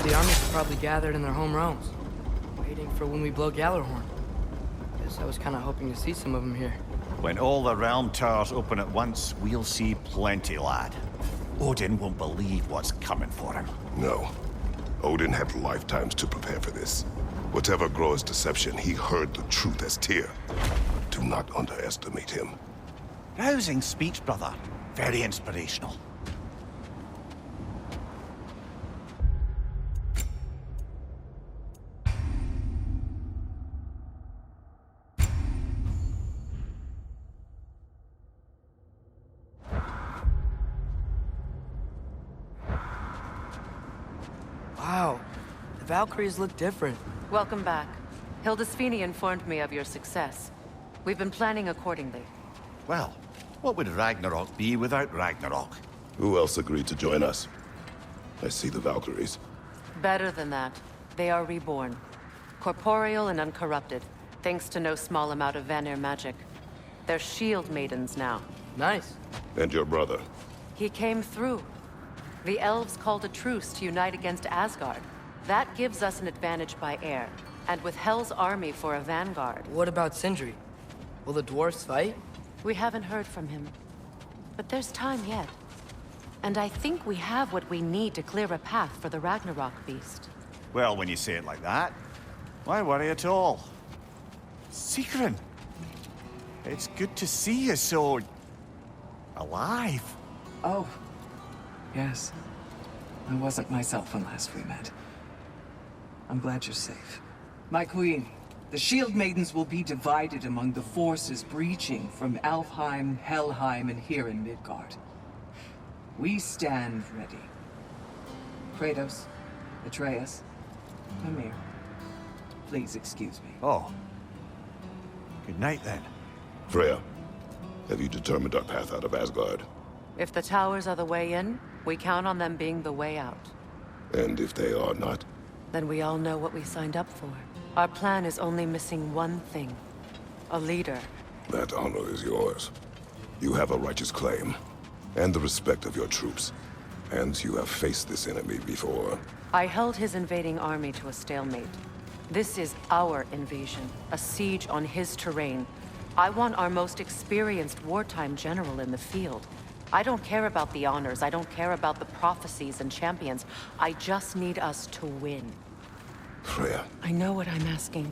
the armies are probably gathered in their home realms, waiting for when we blow Gallarhorn. Guess I was kind of hoping to see some of them here. When all the realm towers open at once, we'll see plenty, lad. Odin won't believe what's coming for him. No. Odin had lifetimes to prepare for this. Whatever Groa's deception, he heard the truth as Tyr. Do not underestimate him. Rousing speech, brother. Very inspirational. Wow, the Valkyries look different. Welcome back. Hildisvini informed me of your success. We've been planning accordingly. Well, what would Ragnarok be without Ragnarok? Who else agreed to join us? I see the Valkyries. Better than that. They are reborn. Corporeal and uncorrupted, thanks to no small amount of Vanir magic. They're shield maidens now. Nice. And your brother. He came through. The elves called a truce to unite against Asgard. That gives us an advantage by air, and with Hel's army for a vanguard. What about Sindri? Will the dwarves fight? We haven't heard from him. But there's time yet. And I think we have what we need to clear a path for the Ragnarok beast. Well, when you say it like that, why worry at all? Sigrun! It's good to see you so... alive. Oh. Yes. I wasn't myself when last we met. I'm glad you're safe. My queen, the Shield Maidens will be divided among the forces breaching from Alfheim, Helheim, and here in Midgard. We stand ready. Kratos, Atreus, Mimir, please excuse me. Oh. Good night, then. Freya, have you determined our path out of Asgard? If the towers are the way in, we count on them being the way out. And if they are not? Then we all know what we signed up for. Our plan is only missing one thing. A leader. That honor is yours. You have a righteous claim, and the respect of your troops. And you have faced this enemy before. I held his invading army to a stalemate. This is our invasion, a siege on his terrain. I want our most experienced wartime general in the field. I don't care about the honors, I don't care about the prophecies and champions. I just need us to win. Freya. I know what I'm asking.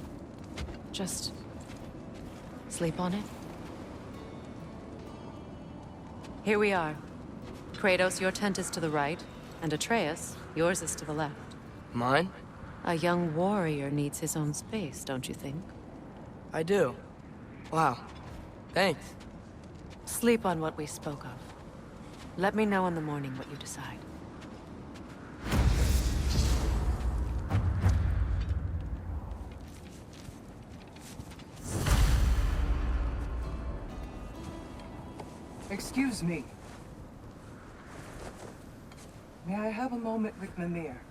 Just... sleep on it? Here we are. Kratos, your tent is to the right, and Atreus, yours is to the left. Mine? A young warrior needs his own space, don't you think? I do. Wow. Thanks. Sleep on what we spoke of. Let me know in the morning what you decide. Excuse me. May I have a moment with Mimir?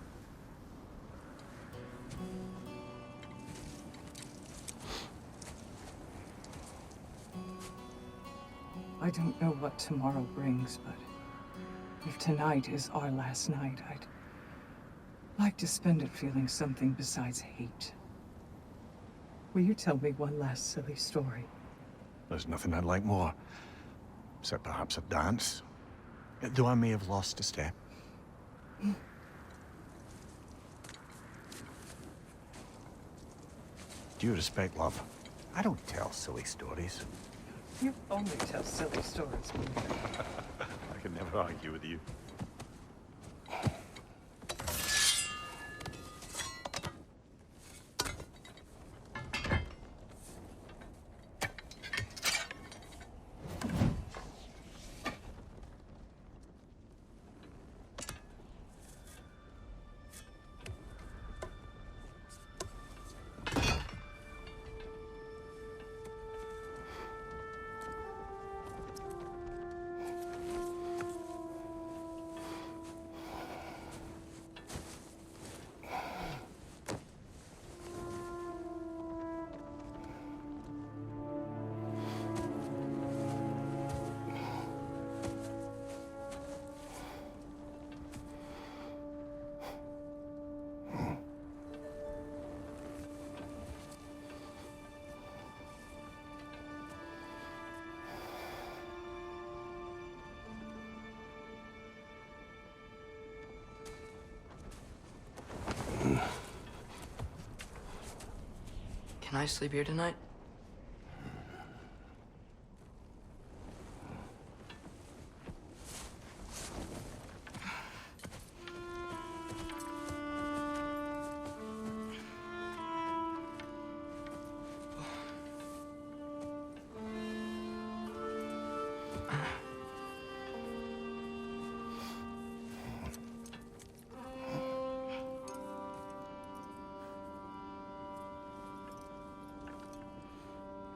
I don't know what tomorrow brings, but if tonight is our last night, I'd like to spend it feeling something besides hate. Will you tell me one last silly story? There's nothing I'd like more. Except perhaps a dance. Though I may have lost a step. Due respect, love. I don't tell silly stories. You only tell silly stories, Mimir. I can never argue with you. Can I sleep here tonight?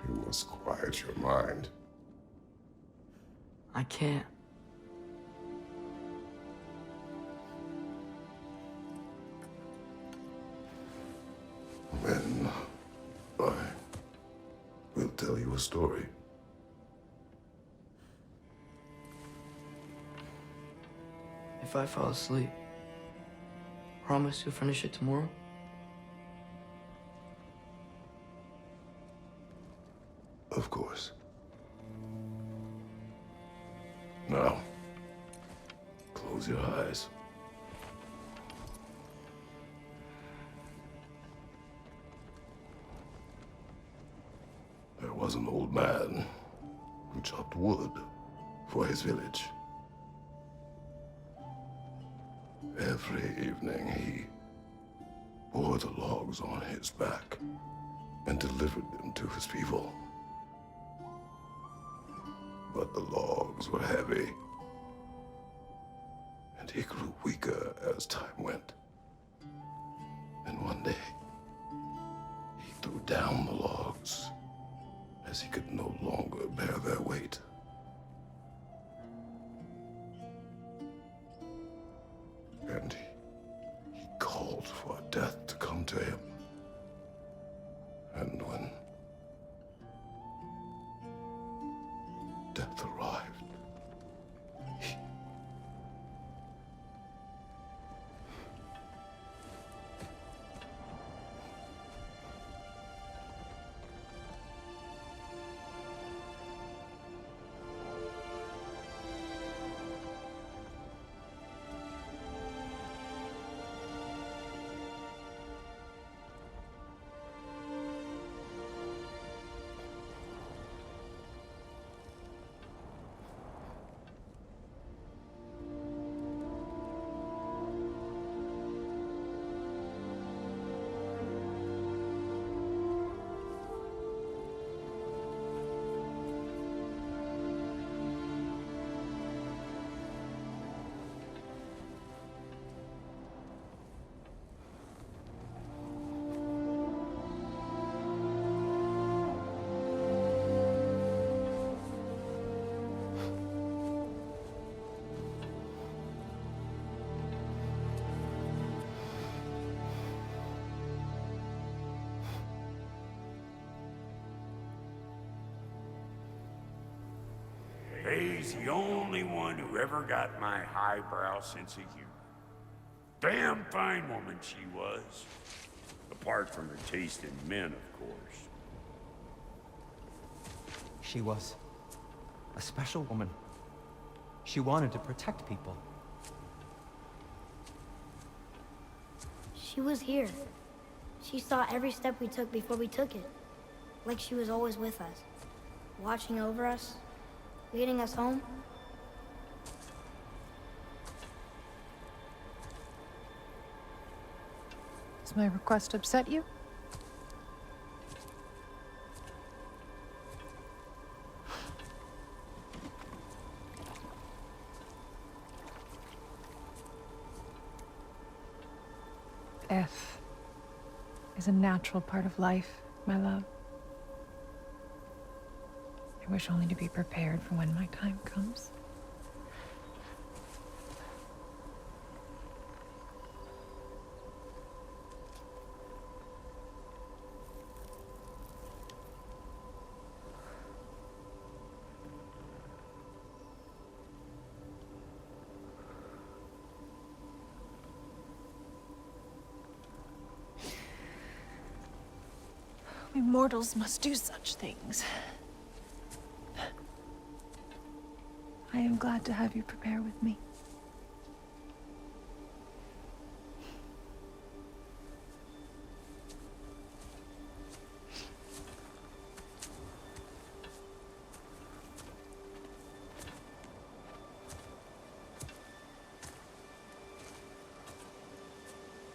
You must quiet your mind. I can't. Then I will tell you a story. If I fall asleep, promise you'll finish it tomorrow? Of course. Now, close your eyes. There was an old man who chopped wood for his village. Every evening he bore the logs on his back and delivered them to his people. But the logs were heavy, and he grew weaker as time went. And one day, he threw down the logs as he could no longer bear their weight. And he called for death to come to him. And when death arrived, He's the only one who ever got my highbrow sense of humor. Damn fine woman she was. Apart from her taste in men, of course. She was a special woman. She wanted to protect people. She was here. She saw every step we took before we took it. Like she was always with us. Watching over us. Leading us home. Does my request upset you? Death is a natural part of life, my love. I wish only to be prepared for when my time comes. We mortals must do such things. I am glad to have you prepare with me.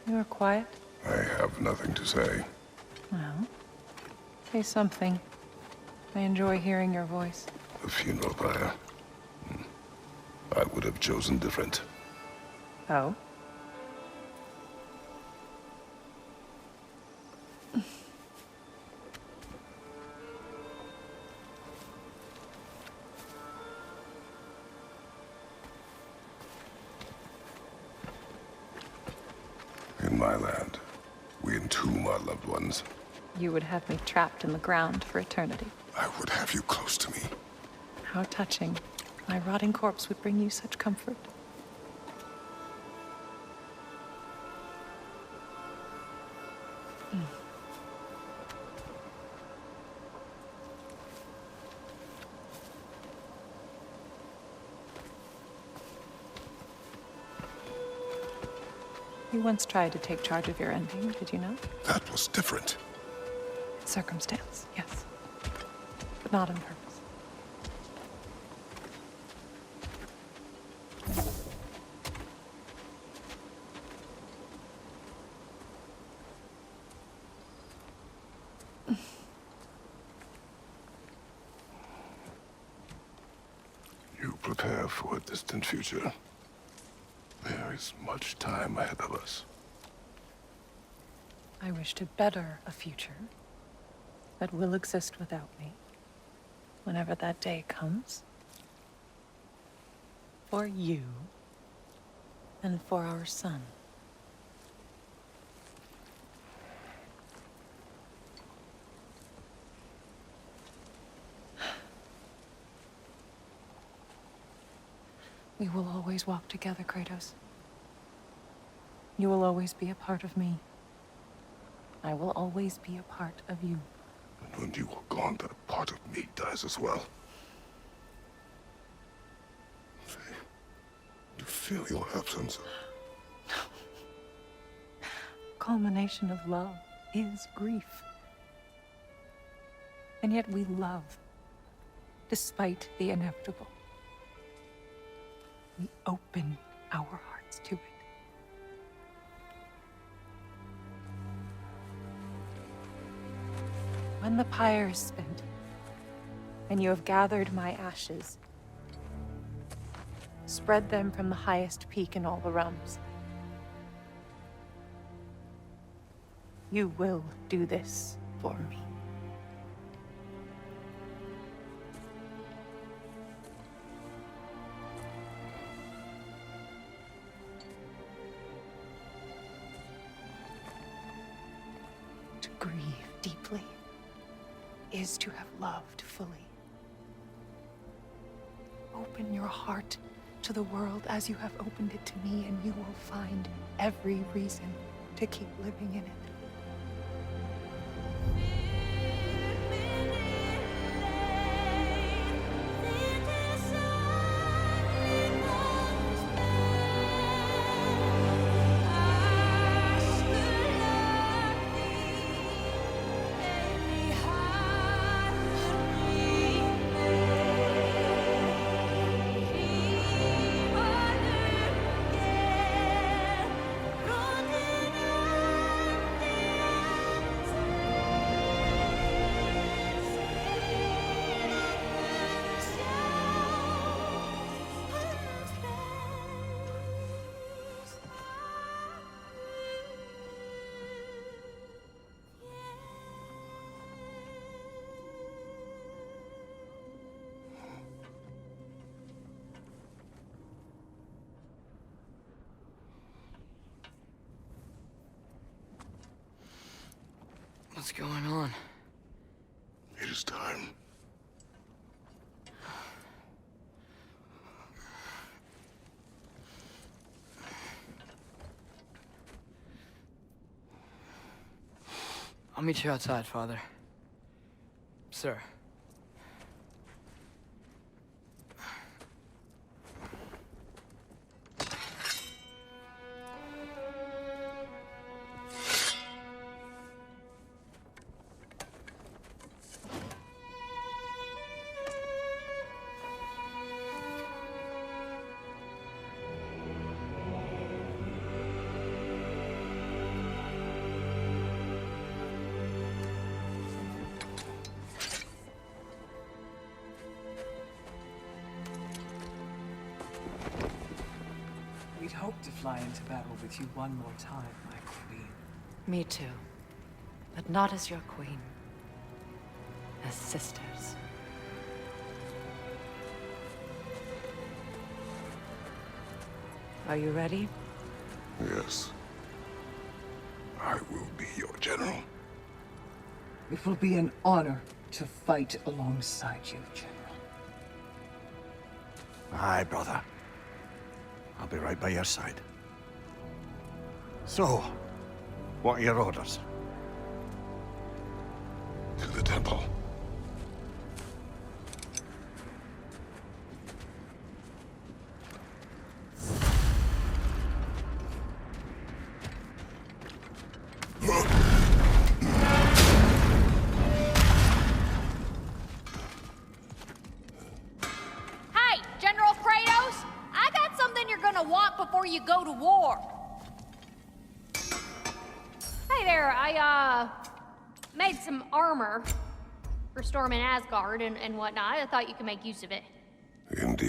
You are quiet. I have nothing to say. Well, say something. I enjoy hearing your voice. The funeral pyre. I would have chosen different. Oh? In my land, we entomb our loved ones. You would have me trapped in the ground for eternity. I would have you close to me. How touching. My rotting corpse would bring you such comfort. You once tried to take charge of your ending, did you know? That was different. Circumstance, yes. But not on purpose. You prepare for a distant future. There is much time ahead of us. I wish to better a future that will exist without me, whenever that day comes. For you, and for our son. We will always walk together, Kratos. You will always be a part of me. I will always be a part of you. And when you are gone, that part of me dies as well. You feel your absence. Culmination of love is grief. And yet we love, despite the inevitable. We open our hearts to it. When the pyre is spent, and you have gathered my ashes, spread them from the highest peak in all the realms. You will do this for me. To grieve deeply is to have loved fully. Open your heart to the world as you have opened it to me, and you will find every reason to keep living in it. What's going on? It is time. I'll meet you outside, Father. Sir. hope to fly into battle with you one more time, my queen. Me too. But not as your queen. As sisters. Are you ready? Yes. I will be your general. It will be an honor to fight alongside you, General. Aye, brother. I'll be right by your side. So, what are your orders? To the temple. Hey, General Kratos! I got something you're gonna want before you go to war. Hey there, I made some armor for storming Asgard and whatnot. I thought you could make use of it. Indeed.